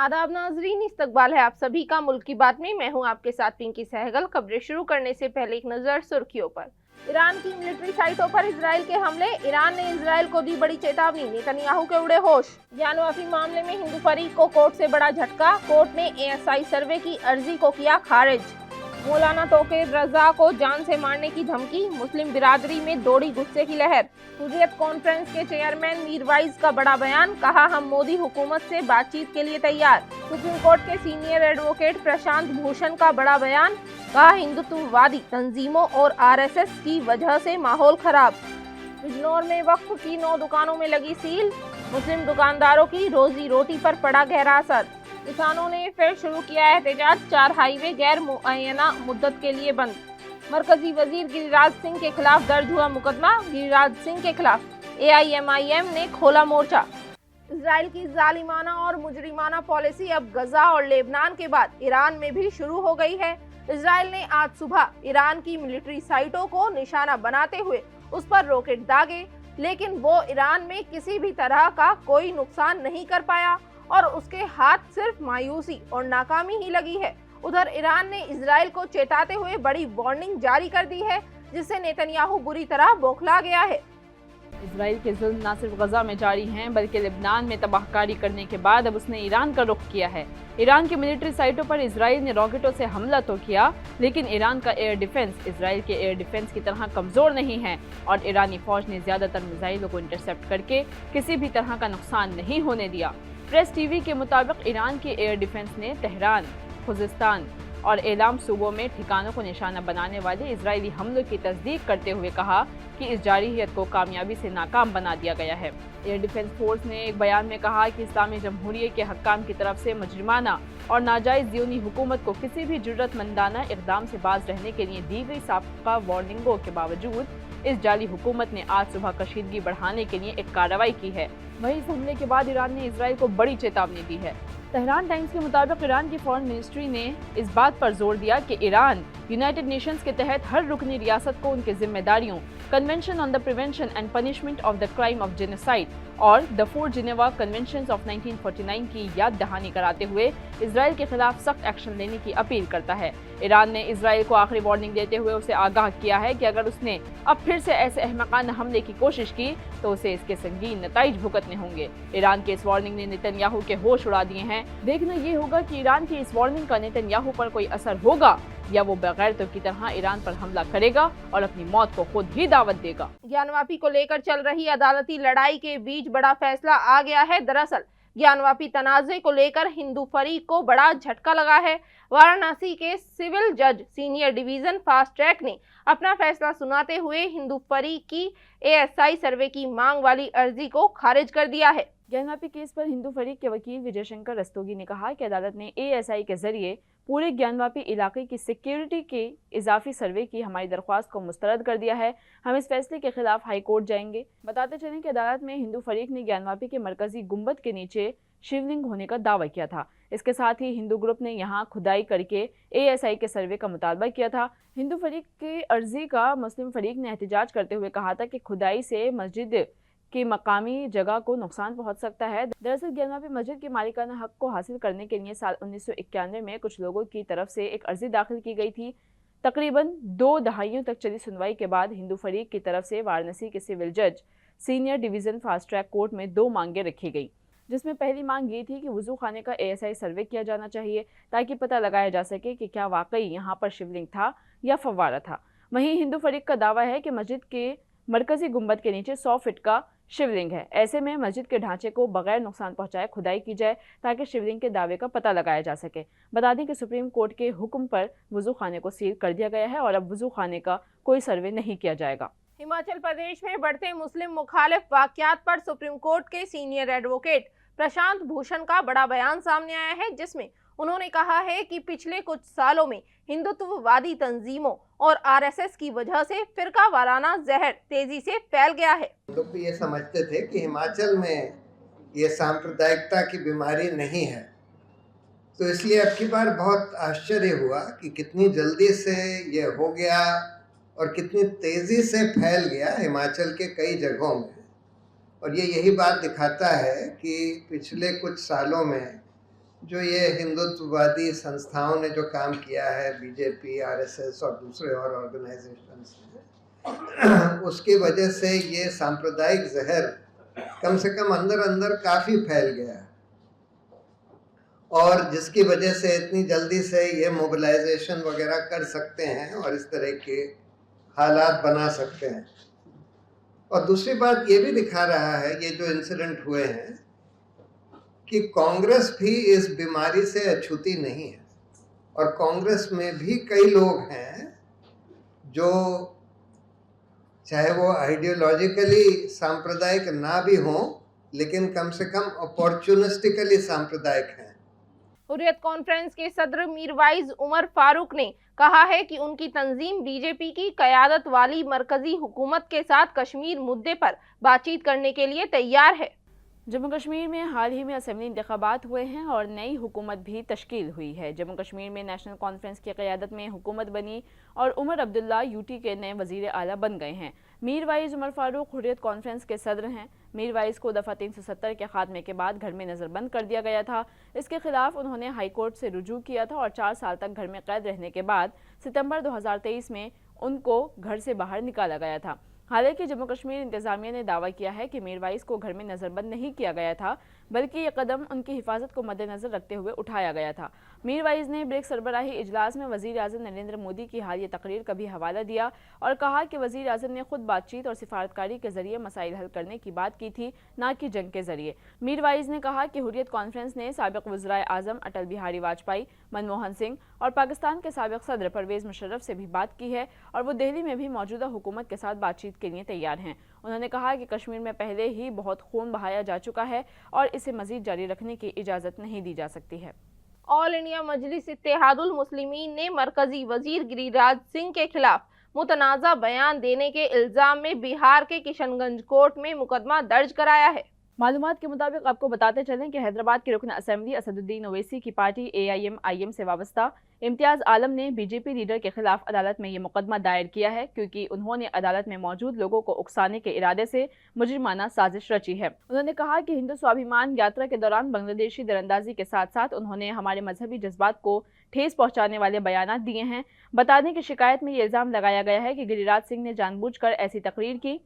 आदाब नाजरीन, इस्तकबाल है आप सभी का मुल्क की बात में। मैं हूं आपके साथ पिंकी सहगल। खबरें शुरू करने से पहले एक नजर सुर्खियों पर। ईरान की मिलिट्री साइटों पर इजराइल के हमले। ईरान ने इजराइल को दी बड़ी चेतावनी। नेतन्याहू के उड़े होश। ज्ञानवापी मामले में हिंदू फरीक को कोर्ट से बड़ा झटका। कोर्ट ने एएसआई सर्वे की अर्जी को किया खारिज। मौलाना तोक़िर रज़ा को जान से मारने की धमकी। मुस्लिम बिरादरी में दौड़ी गुस्से की लहर। हुर्रियत कॉन्फ्रेंस के चेयरमैन मीरवाइज का बड़ा बयान। कहा, हम मोदी हुकूमत से बातचीत के लिए तैयार। सुप्रीम कोर्ट के सीनियर एडवोकेट प्रशांत भूषण का बड़ा बयान। कहा, हिंदुत्ववादी तंजीमों और आरएसएस की वजह से माहौल खराब। बिजनौर में वक्फ की 9 दुकानों में लगी सील। मुस्लिम दुकानदारों की रोजी रोटी पर पड़ा गहरा असर। किसानों ने फिर शुरू किया एहतजाज। 4 हाईवे गैर मुअय्यना मुद्दत के लिए बंद। मरकजी वजीर गिरिराज सिंह के खिलाफ दर्ज हुआ मुकदमा। गिरिराज सिंह के खिलाफ एआईएमआईएम ने खोला मोर्चा। इजराइल की जालिमाना और मुजरिमाना पॉलिसी अब गजा और लेबनान के बाद ईरान में भी शुरू हो गई है। इजराइल ने आज सुबह ईरान की मिलिट्री साइटों को निशाना बनाते हुए उस पर रॉकेट दागे, लेकिन वो ईरान में किसी भी तरह का कोई नुकसान नहीं कर पाया और उसके हाथ सिर्फ मायूसी और नाकामी ही लगी है। उधर ईरान ने इजराइल को चेताते हुए बड़ी वार्निंग जारी कर दी है, जिससे नेतन्याहू बुरी तरह बौखला गया है। इजराइल के जुल्म न सिर्फ गजा में जारी हैं, बल्कि लेबनान में तबाहकारी करने के बाद अब उसने ईरान का रुख किया है। ईरान की मिलिट्री साइटों पर इजराइल ने रॉकेटों से हमला तो किया, लेकिन ईरान का एयर डिफेंस इजराइल के एयर डिफेंस की तरह कमजोर नहीं है और ईरानी फौज ने ज्यादातर मिसाइलों को इंटरसेप्ट करके किसी भी तरह का नुकसान नहीं होने दिया। प्रेस टीवी के मुताबिक ईरान के एयर डिफेंस ने तेहरान, खुजिस्तान और एलाम सूबों में ठिकानों को निशाना बनाने वाले इजरायली हमलों की तस्दीक करते हुए कहा कि इस जारहियत को कामयाबी से नाकाम बना दिया गया है। एयर डिफेंस फोर्स ने एक बयान में कहा कि इस्लामी जमहूरियत के हक्काम की तरफ से मुजरिमाना और नाजायज ज़ियोनी हुकूमत को किसी भी जुर्रतमंदाना इक़दाम से बाज रहने के लिए दी गई साबिक़ा वार्निंगों के बावजूद इस जाली हुकूमत ने आज सुबह कशीदगी बढ़ाने के लिए एक कार्रवाई की है। वहीं इस हमले के बाद ईरान ने इजराइल को बड़ी चेतावनी दी है। तेहरान टाइम्स के मुताबिक ईरान की फॉरेन मिनिस्ट्री ने इस बात पर जोर दिया कि ईरान यूनाइटेड नेशंस के तहत हर रुकनी रियासत को उनकी जिम्मेदारियों, convention on the prevention and punishment of the crime of genocide और द 4 जिनेवा कन्वेंशंस ऑफ 1949 की याद दहानी कराते हुए इजराइल के खिलाफ सख्त एक्शन लेने की अपील करता है। ईरान ने इजराइल को आखिरी वार्निंग देते हुए उसे आगाह किया है कि अगर उसने अब फिर से ऐसे अहमकाना हमले की कोशिश की तो उसे इसके संगीन नताइज भुगतने होंगे। ईरान के इस वार्निंग ने नेतन्याहू के होश उड़ा दिए हैं। देखना ये होगा कि ईरान की इस वार्निंग का नेतन्याहू पर कोई असर होगा या वो बगैरतों की तरह ईरान पर हमला करेगा और अपनी मौत को खुद ही दावत देगा। ज्ञानवापी को लेकर चल रही अदालती लड़ाई के बीच बड़ा फैसला आ गया है। दरअसल ज्ञानवापी तनाज़े को लेकर हिंदू फरीक को बड़ा झटका लगा है। वाराणसी के सिविल जज सीनियर डिवीजन फास्ट ट्रैक ने अपना फैसला सुनाते हुए हिंदू फरीक की एएसआई सर्वे की मांग वाली अर्जी को खारिज कर दिया है। ज्ञानवापी केस पर हिंदू फरीक के वकील विजय शंकर रस्तोगी ने कहा कि अदालत ने एएसआई के जरिए पूरे ज्ञानवापी इलाके की सिक्योरिटी के इजाफी सर्वे की हमारी दरख्वास्त को मुस्तरद कर दिया है। हम इस फैसले के खिलाफ हाई कोर्ट जाएंगे। बताते चलें कि अदालत में हिंदू फरीक ने ज्ञानवापी के मरकजी गुंबद के नीचे शिवलिंग होने का दावा किया था। इसके साथ ही हिंदू ग्रुप ने यहां खुदाई करके एएसआई के सर्वे का मुतालबा किया था। हिंदू फरीक की अर्जी का मुस्लिम फरीक ने एहतजाज करते हुए कहा था कि खुदाई से मस्जिद की मकामी जगह को नुकसान पहुंच सकता है। दरअसल ज्ञानवापी मस्जिद के मालिकाना हक को हासिल करने के लिए साल 1991 में कुछ लोगों की तरफ से एक अर्जी दाखिल की गई थी। तकरीबन 2 दहाइयों तक चली सुनवाई के बाद हिंदू फरीक की तरफ से वाराणसी के सिविल जज senior division fast track court में 2 मांगें रखी गई, जिसमें पहली मांग ये थी कि वजू खाने का एएसआई सर्वे किया जाना चाहिए ताकि पता लगाया जा सके कि क्या वाकई यहाँ पर शिवलिंग था या फव्वारा था। वहीं हिंदू फरीक का दावा है कि मस्जिद के मरकजी गुंबद के नीचे 100 फीट का शिवलिंग है। ऐसे में मस्जिद के ढांचे को बगैर नुकसान पहुंचाए खुदाई की जाए ताकि शिवलिंग के दावे का पता लगाया जा सके। बता दें कि सुप्रीम कोर्ट के हुक्म पर वजू खाने को सील कर दिया गया है और अब वजू खाने का कोई सर्वे नहीं किया जाएगा। हिमाचल प्रदेश में बढ़ते मुस्लिम मुखालिफ वाकयात पर सुप्रीम कोर्ट के सीनियर एडवोकेट प्रशांत भूषण का बड़ा बयान सामने आया है, जिसमें उन्होंने कहा है कि पिछले कुछ सालों में हिंदुत्ववादी तंजीमों और आरएसएस की वजह से फिरका वाराना जहर तेजी से फैल गया है। लोग भी ये समझते थे कि हिमाचल में ये सांप्रदायिकता की बीमारी नहीं है, तो इसलिए अब की बार बहुत आश्चर्य हुआ कि कितनी जल्दी से ये हो गया और कितनी तेज़ी से फैल गया हिमाचल के कई जगहों में। और ये यही बात दिखाता है कि पिछले कुछ सालों में जो ये हिंदुत्ववादी संस्थाओं ने जो काम किया है, बीजेपी, आरएसएस और दूसरे और ऑर्गेनाइजेशंस ने, उसकी वजह से ये सांप्रदायिक जहर कम से कम अंदर अंदर काफ़ी फैल गया है, और जिसकी वजह से इतनी जल्दी से ये मोबिलाइजेशन वगैरह कर सकते हैं और इस तरह के हालात बना सकते हैं। और दूसरी बात ये भी दिखा रहा है, ये जो इंसिडेंट हुए हैं, कि कांग्रेस भी इस बीमारी से अछूती नहीं है, और कांग्रेस में भी कई लोग हैं जो चाहे वो आइडियोलॉजिकली सांप्रदायिक ना भी हों, लेकिन कम से कम अपॉर्चुनिस्टिकली सांप्रदायिक हैं। हुर्रियत कॉन्फ्रेंस के सदर मीरवाइज उमर फारूक ने कहा है कि उनकी तंजीम बीजेपी की क़यादत वाली मरकजी हुकूमत के साथ कश्मीर मुद्दे पर बातचीत करने के लिए तैयार है। जम्मू कश्मीर में हाल ही में असेंबली इंतखाबात हुए हैं और नई हुकूमत भी तश्कील हुई है। जम्मू कश्मीर में नेशनल कॉन्फ्रेंस की क़यादत में हुकूमत बनी और उमर अब्दुल्ला यूटी के नए वज़ीर आला बन गए हैं। मीरवाइज उमर फारूक हुर्रियत कॉन्फ्रेंस के सदर हैं। मीरवाइज को दफ़ा 370 के खात्मे के बाद घर में नज़रबंद कर दिया गया था। इसके खिलाफ उन्होंने हाई कोर्ट से रुजू किया था और 4 साल तक घर में कैद रहने के बाद सितंबर 2023 में उनको घर से बाहर निकाला गया था। हालांकि जम्मू कश्मीर इंतजामिया ने दावा किया है कि मीरवाइज को घर में नज़रबंद नहीं किया गया था, बल्कि ये कदम उनकी हिफाजत को मद्देनज़र रखते हुए उठाया गया था। मीरवाइज ने ब्रिक्स सरबराही इजलास में वज़ीर आज़म नरेंद्र मोदी की हालिया तकरीर का भी हवाला दिया और कहा कि वज़ीर आज़म ने खुद बातचीत और सिफारतकारी के जरिए मसाइल हल करने की बात की थी, ना कि जंग के जरिए। मीरवाइज ने कहा कि हुर्रियत कॉन्फ्रेंस ने साबिक़ वज़राए आज़म अटल बिहारी वाजपेयी, मनमोहन सिंह और पाकिस्तान के साबिक़ सदर परवेज़ मुशर्रफ से भी बात की है और वो दिल्ली में भी मौजूदा हुकूमत के साथ बातचीत के लिए तैयार हैं। उन्होंने कहा कि कश्मीर में पहले ही बहुत खून बहाया जा चुका है और इसे मजीद जारी रखने की इजाज़त नहीं दी जा सकती है। ऑल इंडिया मजलिस इत्तेहादुल मुस्लिमीन ने मरकजी वजीर गिरिराज सिंह के खिलाफ मुतनाज़ा बयान देने के इल्ज़ाम में बिहार के किशनगंज कोर्ट में मुकदमा दर्ज कराया है। मालूमात के मुताबिक आपको बताते चलें कि हैदराबाद के रुकन असेंबली असदुद्दीन ओवैसी की पार्टी AIM से वाबस्ता इम्तियाज़ आलम ने बीजेपी लीडर के खिलाफ अदालत में ये मुकदमा दायर किया है, क्योंकि उन्होंने अदालत में मौजूद लोगों को उकसाने के इरादे से मुजरिमाना साजिश रची है। उन्होंने कहा कि हिंदू स्वाभिमान यात्रा के दौरान बांग्लादेशी दरअंदाजी के साथ साथ उन्होंने हमारे मजहबी जज्बात को ठेस पहुंचाने वाले बयानात दिए हैं। बता दें कि शिकायत में ये इल्ज़ाम लगाया गया है कि गिरिराज सिंह ने जानबूझकर ऐसी तकरीर की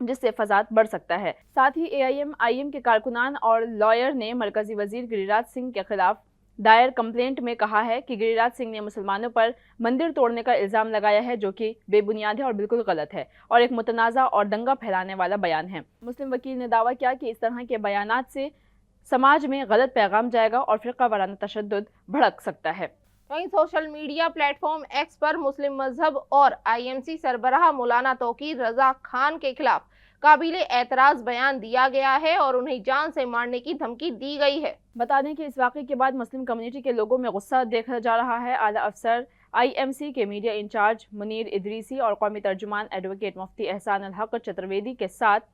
जिससे फसाद बढ़ सकता है। साथ ही AIM के कारकुनान और लॉयर ने मरकजी वजीर गिरिराज सिंह के खिलाफ दायर कंप्लेंट में कहा है कि गिरिराज सिंह ने मुसलमानों पर मंदिर तोड़ने का इल्ज़ाम लगाया है, जो कि बेबुनियाद है और बिल्कुल गलत है और एक मुतनाज़ा और दंगा फैलाने वाला बयान है। मुस्लिम वकील ने दावा किया कि इस तरह के बयानात से समाज में गलत पैगाम जाएगा और फ़िरका वाराना तशद्दुद भड़क सकता है। वहीं सोशल मीडिया प्लेटफॉर्म एक्स पर मुस्लिम मजहब और IMC सरबराह मौलाना तौकीर रजा खान के खिलाफ काबिले एतराज़ बयान दिया गया है और उन्हें जान से मारने की धमकी दी गई है। बता दें कि इस वाक़े के बाद मुस्लिम कम्युनिटी के लोगों में गुस्सा देखा जा रहा है। आला अफसर IMC के मीडिया इंचार्ज मुनीर इदरीसी और कौमी तर्जुमान एडवोकेट मुफ्ती एहसान अल हक चतुर्वेदी के साथ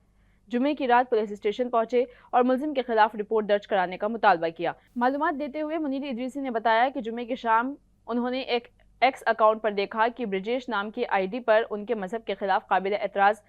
जुमे की रात पुलिस स्टेशन पहुंचे और मुलजिम के खिलाफ रिपोर्ट दर्ज कराने का मुतालबा किया। मालूमात देते हुए मुनीर इदरीसी ने बताया कि जुमे की शाम उन्होंने एक एक्स अकाउंट पर देखा कि ब्रिजेश नाम की ID पर उनके मजहब के खिलाफ काबिल एतराज़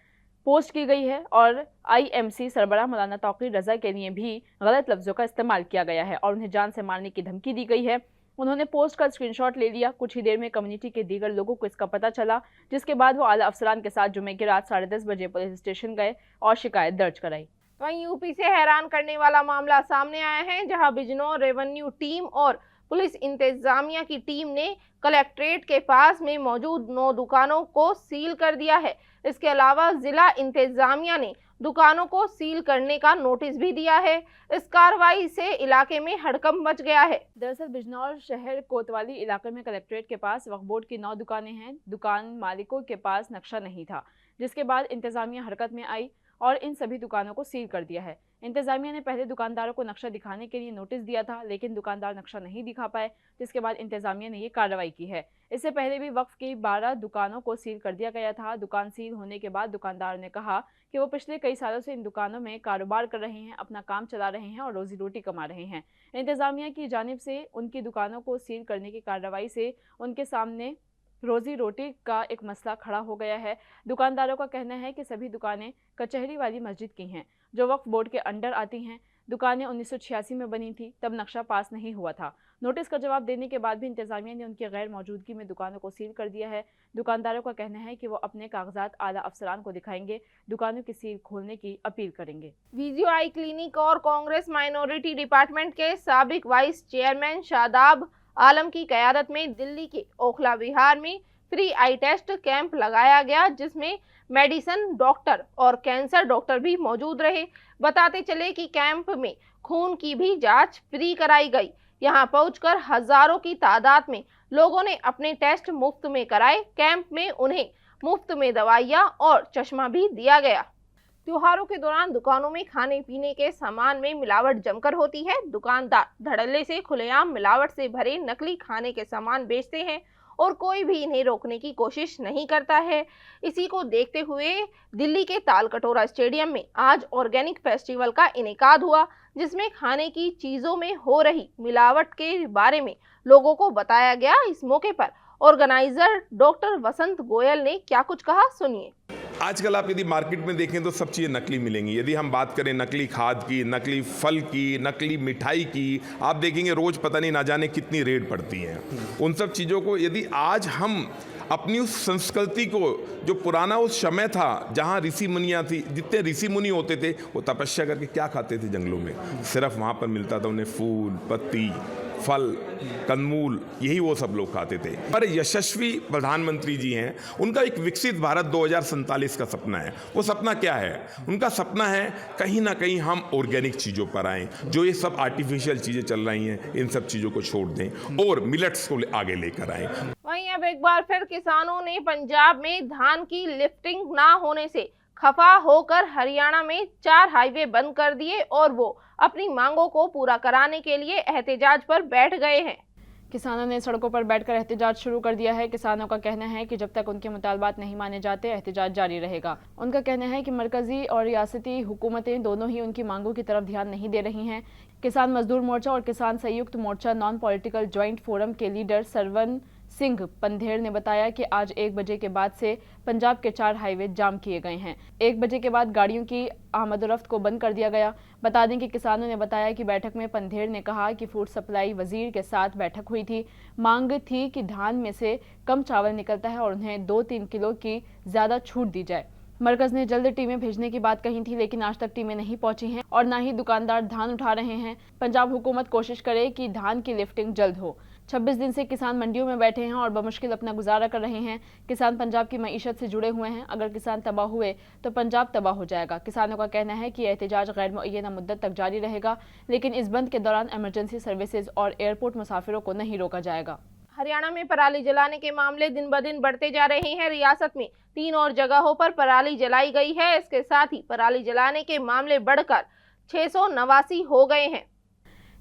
पोस्ट की गई है और IMC सरबराह मौलाना तौकीर रज़ा के लिए भी गलत लफ्ज़ों का इस्तेमाल किया गया है और उन्हें जान से मारने की धमकी दी गई है। उन्होंने पोस्ट का स्क्रीनशॉट ले लिया। कुछ ही देर में कम्युनिटी के दीगर लोगों को इसका पता चला, जिसके बाद वो आला अफसरान के साथ जुमे की रात 10:30 बजे पुलिस स्टेशन गए और शिकायत दर्ज कराई। वहीं यूपी से हैरान करने वाला मामला सामने आया है, जहां बिजनौर रेवेन्यू टीम और पुलिस इंतजामिया की टीम ने कलेक्ट्रेट के पास में मौजूद 9 दुकानों को सील कर दिया है। इसके अलावा जिला इंतजामिया ने दुकानों को सील करने का नोटिस भी दिया है। इस कार्रवाई से इलाके में हड़कंप मच गया है। दरअसल बिजनौर शहर कोतवाली इलाके में कलेक्ट्रेट के पास वक्फ बोर्ड की 9 दुकानें हैं। दुकान मालिकों के पास नक्शा नहीं था, जिसके बाद इंतजामिया हरकत में आई और इन सभी दुकानों को सील कर दिया है। इंतजामिया ने पहले दुकानदारों को नक्शा दिखाने के लिए नोटिस दिया था, लेकिन दुकानदार नक्शा नहीं दिखा पाए, जिसके बाद इंतजामिया ने ये कार्रवाई की है। इससे पहले भी वक्फ की 12 दुकानों को सील कर दिया गया था। दुकान सील होने के बाद दुकानदार ने कहा कि वो पिछले कई सालों से इन दुकानों में कारोबार कर रहे हैं, अपना काम चला रहे हैं और रोजी रोटी कमा रहे हैं। इंतजामिया की जानिब से उनकी दुकानों को सील करने की कार्रवाई से उनके सामने रोजी रोटी का एक मसला खड़ा हो गया है। दुकानदारों का कहना है कि सभी दुकानें कचहरी वाली मस्जिद की हैं, जो वक्फ बोर्ड के अंडर आती हैं। दुकानें 1986 में बनी थी, तब नक्शा पास नहीं हुआ था। नोटिस का जवाब देने के बाद भी इंतजामिया ने उनकी गैर मौजूदगी में दुकानों को सील कर दिया है। दुकानदारों का कहना है कि वो अपने कागजात आला अफसरान को दिखाएंगे, दुकानों की सील खोलने की अपील करेंगे। विजियो आई क्लिनिक और कांग्रेस माइनॉरिटी डिपार्टमेंट के साबिक वाइस चेयरमैन शादाब आलम की क़यादत में दिल्ली के ओखला विहार में फ्री आई टेस्ट कैंप लगाया गया, जिसमें मेडिसिन डॉक्टर और कैंसर डॉक्टर भी मौजूद रहे। बताते चले कि कैंप में खून की भी जांच फ्री कराई गई। यहां पहुंचकर हजारों की तादाद में लोगों ने अपने टेस्ट मुफ्त में कराए। कैंप में उन्हें मुफ्त में दवाइयां और चश्मा भी दिया गया। त्योहारों के दौरान दुकानों में खाने पीने के सामान में मिलावट जमकर होती है। दुकानदार धड़ल्ले से खुलेआम मिलावट से भरे नकली खाने के सामान बेचते हैं और कोई भी इन्हें रोकने की कोशिश नहीं करता है। इसी को देखते हुए दिल्ली के तालकटोरा स्टेडियम में आज ऑर्गेनिक फेस्टिवल का इनेकाद हुआ, जिसमें खाने की चीजों में हो रही मिलावट के बारे में लोगों को बताया गया। इस मौके पर ऑर्गेनाइजर डॉक्टर वसंत गोयल ने क्या कुछ कहा, सुनिए। आजकल आप यदि मार्केट में देखें तो सब चीज़ें नकली मिलेंगी। यदि हम बात करें नकली खाद की, नकली फल की, नकली मिठाई की, आप देखेंगे रोज़ पता नहीं ना जाने कितनी रेट पड़ती हैं। उन सब चीज़ों को यदि आज हम अपनी उस संस्कृति को, जो पुराना उस समय था जहाँ ऋषि मुनियाँ थी, जितने ऋषि मुनि होते थे वो तपस्या करके क्या खाते थे जंगलों में, सिर्फ वहाँ पर मिलता था उन्हें फूल, पत्ती, फल, कंदमूल, यही वो सब लोग खाते थे। पर यशस्वी प्रधानमंत्री जी हैं, उनका एक विकसित भारत 2047 का सपना है। वो सपना क्या है? उनका सपना है कहीं ना कहीं हम ऑर्गेनिक चीज़ों पर आएँ, जो ये सब आर्टिफिशियल चीज़ें चल रही हैं इन सब चीज़ों को छोड़ दें और मिलेट्स को आगे लेकर आएँ। वहीं अब एक बार फिर किसानों ने पंजाब में धान की लिफ्टिंग ना होने से खफा होकर हरियाणा में 4 हाईवे बंद कर दिए और वो अपनी मांगों को पूरा कराने के लिए एहतजाज पर बैठ गए हैं। किसानों ने सड़कों पर बैठकर एहतजाज शुरू कर दिया है। किसानों का कहना है कि जब तक उनके मुतालबात नहीं माने जाते एहतजाज जारी रहेगा। उनका कहना है कि मरकजी और रियासती हुकूमतें दोनों ही उनकी मांगों की तरफ ध्यान नहीं दे रही हैं। किसान मजदूर मोर्चा और किसान संयुक्त मोर्चा नॉन पॉलिटिकल ज्वाइंट फोरम के लीडर सरवन सिंह पंधेर ने बताया कि आज 1 बजे के बाद से पंजाब के 4 हाईवे जाम किए गए हैं। 1 बजे के बाद गाड़ियों की आमदोरफ्त को बंद कर दिया गया। बता दें कि किसानों ने बताया कि बैठक में पंधेर ने कहा कि फूड सप्लाई वजीर के साथ बैठक हुई थी। मांग थी कि धान में से कम चावल निकलता है और उन्हें 2-3 किलो की ज्यादा छूट दी जाए। मरकज ने जल्द टीमें भेजने की बात कही थी, लेकिन आज तक टीमें नहीं पहुंची हैं और ना ही दुकानदार धान उठा रहे हैं। पंजाब हुकूमत कोशिश करे कि धान की लिफ्टिंग जल्द हो। 26 दिन से किसान मंडियों में बैठे हैं और बमुश्किल अपना गुजारा कर रहे हैं। किसान पंजाब की मईशत से जुड़े हुए हैं। अगर किसान तबाह हुए तो पंजाब तबाह हो जाएगा। किसानों का कहना है कि एहतजाज गैर मुअय्यना मुद्दत तक जारी रहेगा, लेकिन इस बंद के दौरान इमरजेंसी सर्विसेज और एयरपोर्ट मुसाफिरों को नहीं रोका जाएगा। हरियाणा में पराली जलाने के मामले दिन ब दिन बढ़ते जा रहे हैं। रियासत में 3 और जगहों पर पराली जलाई गई है। इसके साथ ही पराली जलाने के मामले बढ़कर 689 हो गए हैं।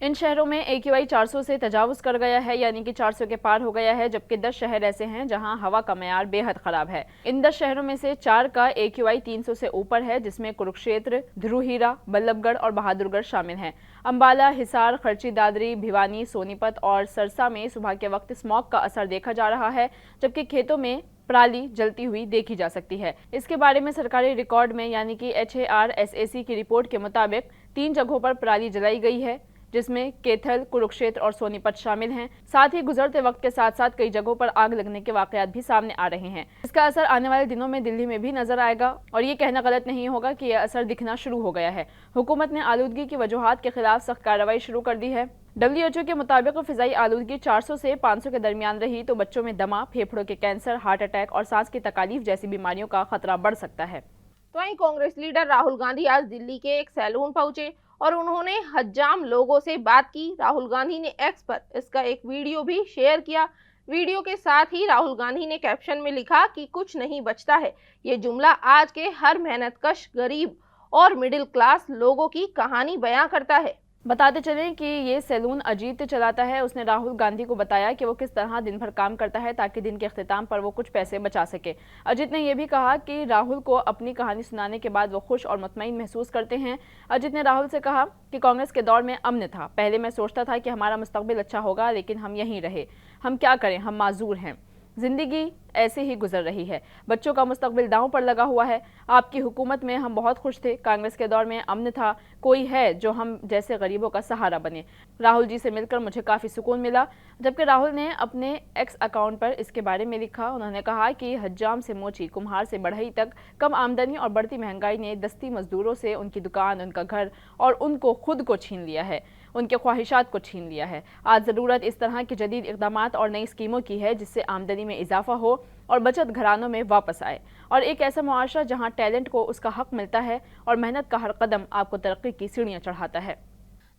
इन शहरों में AQI 400 से तजावुज कर गया है, यानी कि 400 के पार हो गया है, जबकि 10 शहर ऐसे हैं जहां हवा का मयार बेहद खराब है। इन 10 शहरों में से 4 का AQI 300 से ऊपर है, जिसमें कुरुक्षेत्र, ध्रुहीरा, बल्लभगढ़ और बहादुरगढ़ शामिल हैं। अंबाला, हिसार, खर्ची दादरी, भिवानी, सोनीपत और सरसा में सुबह के वक्त स्मॉग का असर देखा जा रहा है, जबकि खेतों में पराली जलती हुई देखी जा सकती है। इसके बारे में सरकारी रिकॉर्ड में यानी कि HARSAC की रिपोर्ट के मुताबिक 3 जगहों पर पराली जलाई गई है, जिसमें कैथल, कुरुक्षेत्र और सोनीपत शामिल हैं। साथ ही गुजरते वक्त के साथ साथ कई जगहों पर आग लगने के वाकयात भी सामने आ रहे हैं। इसका असर आने वाले दिनों में दिल्ली में भी नजर आएगा और ये कहना गलत नहीं होगा कि यह असर दिखना शुरू हो गया है। हुकूमत ने आलूदगी की वजूहात के खिलाफ सख्त कार्रवाई शुरू कर दी है। WHO के मुताबिक फिजाई आलूदगी 400 से 500 के दरमियान रही तो बच्चों में दमा, फेफड़ों के कैंसर, हार्ट अटैक और सांस की तकलीफ जैसी बीमारियों का खतरा बढ़ सकता है। तो वहीं कांग्रेस लीडर राहुल गांधी आज दिल्ली के एक सैलून पहुंचे और उन्होंने हजाम लोगों से बात की। राहुल गांधी ने एक्स पर इसका एक वीडियो भी शेयर किया। वीडियो के साथ ही राहुल गांधी ने कैप्शन में लिखा कि कुछ नहीं बचता है। ये जुमला आज के हर मेहनतकश, गरीब और मिडिल क्लास लोगों की कहानी बयां करता है। बताते चलें कि ये सैलून अजीत चलाता है। उसने राहुल गांधी को बताया कि वो किस तरह दिन भर काम करता है ताकि दिन के अख्तिताम पर वो कुछ पैसे बचा सके। अजीत ने यह भी कहा कि राहुल को अपनी कहानी सुनाने के बाद वो खुश और मुतमईन महसूस करते हैं। अजीत ने राहुल से कहा कि कांग्रेस के दौर में अमन था। पहले मैं सोचता था कि हमारा मुस्तकबिल अच्छा होगा, लेकिन हम यहीं रहे। हम क्या करें, हम माजूर हैं। जिंदगी ऐसे ही गुजर रही है, बच्चों का मुस्तकबिल दांव पर लगा हुआ है। आपकी हुकूमत में हम बहुत खुश थे, कांग्रेस के दौर में अमन था, कोई है जो हम जैसे गरीबों का सहारा बने। राहुल जी से मिलकर मुझे काफ़ी सुकून मिला। जबकि राहुल ने अपने एक्स अकाउंट पर इसके बारे में लिखा। उन्होंने कहा कि हज्जाम से मोची, कुम्हार से बढ़ई तक कम आमदनी और बढ़ती महंगाई ने दस्ती मजदूरों से उनकी दुकान, उनका घर और उनको खुद को छीन लिया है, उनके ख्वाहिशात को छीन लिया है। आज ज़रूरत इस तरह के जदीद इक़दामात और नई स्कीमों की है जिससे आमदनी में इजाफा हो और बचत घरानों में वापस आए, और एक ऐसा मुआशरा जहां टैलेंट को उसका हक मिलता है और मेहनत का हर कदम आपको तरक्की की सीढ़ियां चढ़ाता है।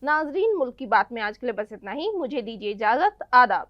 नाजरीन, मुल्क की बात में आज के लिए बस इतना ही। मुझे दीजिए इजाज़त। आदाब।